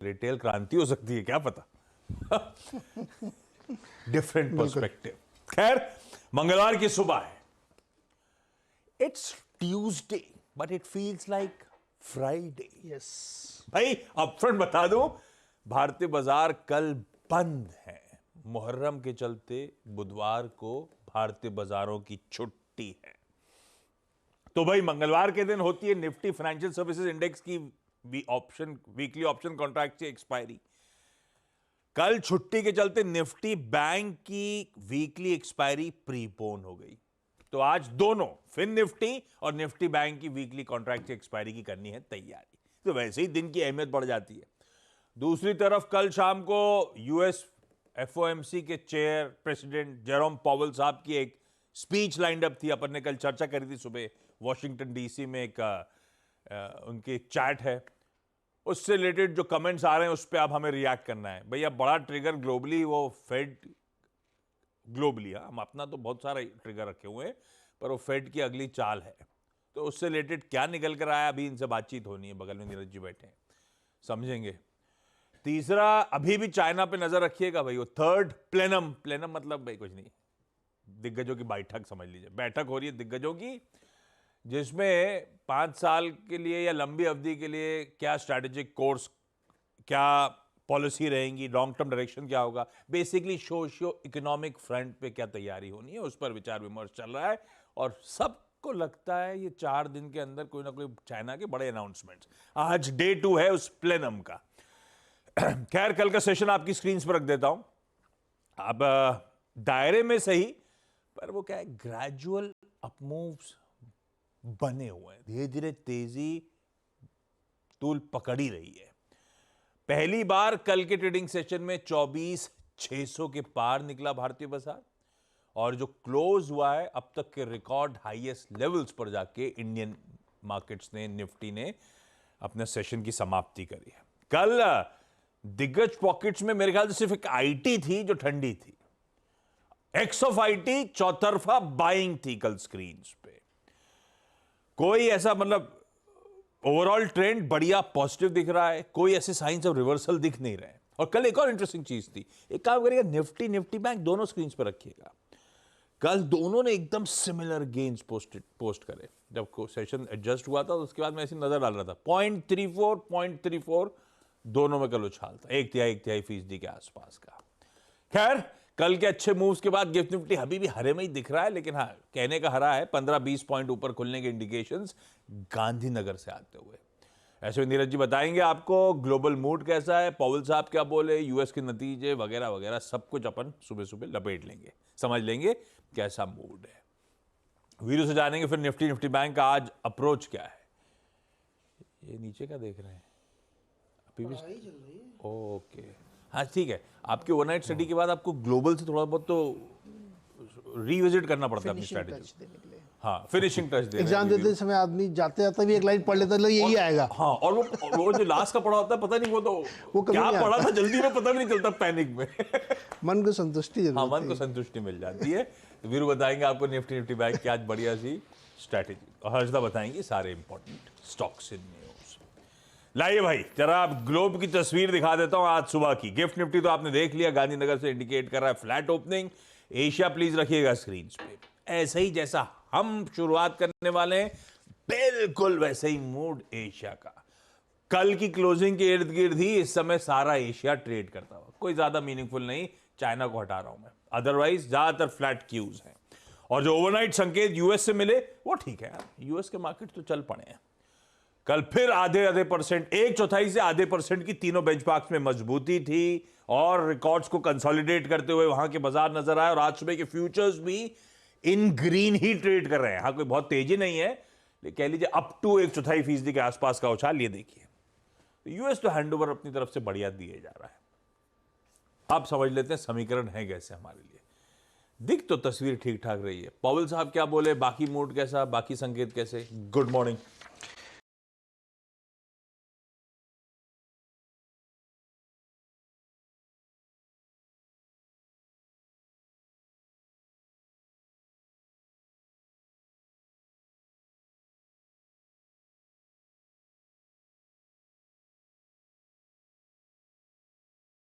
Retail क्रांति हो सकती है, क्या पता। Different perspective. खैर, मंगलवार की सुबह है। It's Tuesday but it feels like Friday. Yes भाई अपफ्रंट बता दूं, भारतीय बाजार कल बंद है। मुहर्रम के चलते बुधवार को भारतीय बाजारों की छुट्टी है। तो भाई मंगलवार के दिन होती है निफ्टी फाइनेंशियल सर्विसेज इंडेक्स की वीकली ऑप्शन कॉन्ट्रैक्ट की एक्सपायरी। कल छुट्टी के चलते निफ्टी बैंक की वीकली एक्सपायरी प्रीपोन हो गई। तो आज दोनों फिन निफ्टी और निफ्टी बैंक की वीकली कॉन्ट्रैक्ट की एक्सपायरी की करनी है तैयारी। तो वैसे ही दिन की अहमियत बढ़ जाती है। दूसरी तरफ कल शाम को यूएस एफओएमसी के चेयर प्रेसिडेंट जेरोम पॉवेल साहब की एक स्पीच लाइंड अप थी। अपन ने कल चर्चा करी थी सुबह, वॉशिंगटन डीसी में एक उनकी चैट है, उससे रिलेटेड जो कमेंट्स आ रहे हैं उस पर अब हमें रिएक्ट करना है। भैया बड़ा ट्रिगर ग्लोबली, वो फेड ग्लोबली, हम अपना तो बहुत सारा ट्रिगर रखे हुए हैं, पर वो फेड की अगली चाल है। तो उससे रिलेटेड क्या निकल कर आया, अभी इनसे बातचीत होनी है। बगल में नीरज जी बैठे हैं, समझेंगे। तीसरा, अभी भी चाइना पे नजर रखिएगा भाई। वो थर्ड प्लेनम मतलब भाई कुछ नहीं, दिग्गजों की बैठक समझ लीजिए। बैठक हो रही है दिग्गजों की, जिसमें 5 साल के लिए या लंबी अवधि के लिए क्या स्ट्रैटेजिक कोर्स, क्या पॉलिसी रहेंगी, लॉन्ग टर्म डायरेक्शन क्या होगा, बेसिकली सोशियो इकोनॉमिक फ्रंट पे क्या तैयारी होनी है, उस पर विचार विमर्श चल रहा है। और सबको लगता है ये 4 दिन के अंदर कोई ना कोई चाइना के बड़े अनाउंसमेंट्स। आज डे 2 है उस प्लेनम का। खैर, कल का सेशन आपकी स्क्रीन पर रख देता हूं। अब दायरे में सही, पर वो क्या है, ग्रेजुअल अपमूव्स बने हुए हैं। धीरे धीरे तेजी तूल पकड़ ही रही है। पहली बार कल के ट्रेडिंग सेशन में 24,600 के पार निकला भारतीय बाजार, और जो क्लोज हुआ है अब तक के रिकॉर्ड हाईएस्ट लेवल्स पर जाके इंडियन मार्केट्स ने, निफ्टी ने अपने सेशन की समाप्ति करी है। कल दिग्गज पॉकेट्स में मेरे ख्याल से सिर्फ एक आईटी थी जो ठंडी थी। एक्स ऑफ आईटी चौतरफा बाइंग थी कल स्क्रीन पे। कोई ऐसा मतलब ओवरऑल ट्रेंड बढ़िया पॉजिटिव दिख रहा है, कोई ऐसे साइंस ऑफ रिवर्सल दिख नहीं रहे। और कल एक और इंटरेस्टिंग चीज थी, एक काम करिएगा, निफ्टी बैंक दोनों स्क्रीन पर रखिएगा। कल दोनों ने एकदम सिमिलर गेन्स पोस्ट करे। जब सेशन एडजस्ट हुआ था तो उसके बाद मैं ऐसी नजर डाल रहा था, 0.34 दोनों में कल उछाल था, एक तिहाई फीसदी के आसपास का। खैर, कल के अच्छे मूव्स के बाद गिफ्ट निफ्टी अभी भी हरे में ही दिख रहा है, लेकिन हाँ, कहने का हरा है। 15-20 पॉइंट ऊपर खुलने के इंडिकेशंस गांधीनगर से आते हुए। ऐसे में नीरज जी बताएंगे आपको ग्लोबल मूड कैसा है, पॉवेल साहब क्या बोले, यूएस के नतीजे वगैरह वगैरह सब कुछ अपन सुबह सुबह लपेट लेंगे, समझ लेंगे कैसा मूड है। वीडियो से जानेंगे फिर निफ्टी बैंक का आज अप्रोच क्या है। ये नीचे क्या देख रहे हैं, अभी भी चल रही है। ओके, हाँ ठीक है। आपके ओवरनाइट स्टडी के बाद आपको ग्लोबल से थोड़ा बहुत तो रिविजिट करना पड़ता है अपनी स्ट्रैटेजी। हाँ, फिनिशिंग टच देने। एग्जाम देते समय आदमी जाते जाते भी एक लाइन पढ़ लेता है, यही आएगा। हाँ, और वो जो लास्ट का पढ़ा होता है, पता नहीं वो क्या पढ़ा था, जल्दी में पता भी नहीं चलता, पैनिक में। मन को संतुष्टि, हाँ, मन को संतुष्टि मिल जाती है। तो वीरू बताएंगे आपको निफ्टी बैंक की आज बढ़िया सी स्ट्रैटेजी, और हर्षदा बताएंगी सारे इंपॉर्टेंट स्टॉक्स इन न्यूज। लाइए भाई, जरा आप ग्लोब की तस्वीर दिखा देता हूं आज सुबह की। गिफ्ट निफ्टी तो आपने देख लिया, गांधीनगर से इंडिकेट कर रहा है फ्लैट ओपनिंग। एशिया प्लीज रखिएगा स्क्रीन पे, ऐसे ही जैसा हम शुरुआत करने वाले हैं, बिल्कुल वैसे ही मूड एशिया का। कल की क्लोजिंग के इर्द गिर्द ही इस समय सारा एशिया ट्रेड करता हुआ, कोई ज्यादा मीनिंगफुल नहीं, चाइना को हटा रहा हूं मैं, अदरवाइज ज्यादातर फ्लैट क्यूज हैं। और जो ओवरनाइट संकेत यूएस से मिले वो ठीक है, यूएस के मार्केट तो चल पड़े हैं। कल फिर आधे परसेंट, 1/4 से आधे परसेंट की तीनों बेंचमार्क्स में मजबूती थी, और रिकॉर्ड्स को कंसोलिडेट करते हुए वहां के बाजार नजर आए। और आज सुबह के फ्यूचर्स भी इन ग्रीन ही ट्रेड कर रहे हैं। हाँ, कोई बहुत तेजी नहीं है, लेकिन कह लीजिए अप टू 1/4% के आसपास का उछाल। ये देखिए, यूएस तो हैंडओवर अपनी तरफ से बढ़िया दिए जा रहा है। आप समझ लेते हैं समीकरण है कैसे हमारे लिए। दिख तो तस्वीर ठीक ठाक रही है। पॉवेल साहब क्या बोले, बाकी मूड कैसा, बाकी संकेत कैसे। Good morning.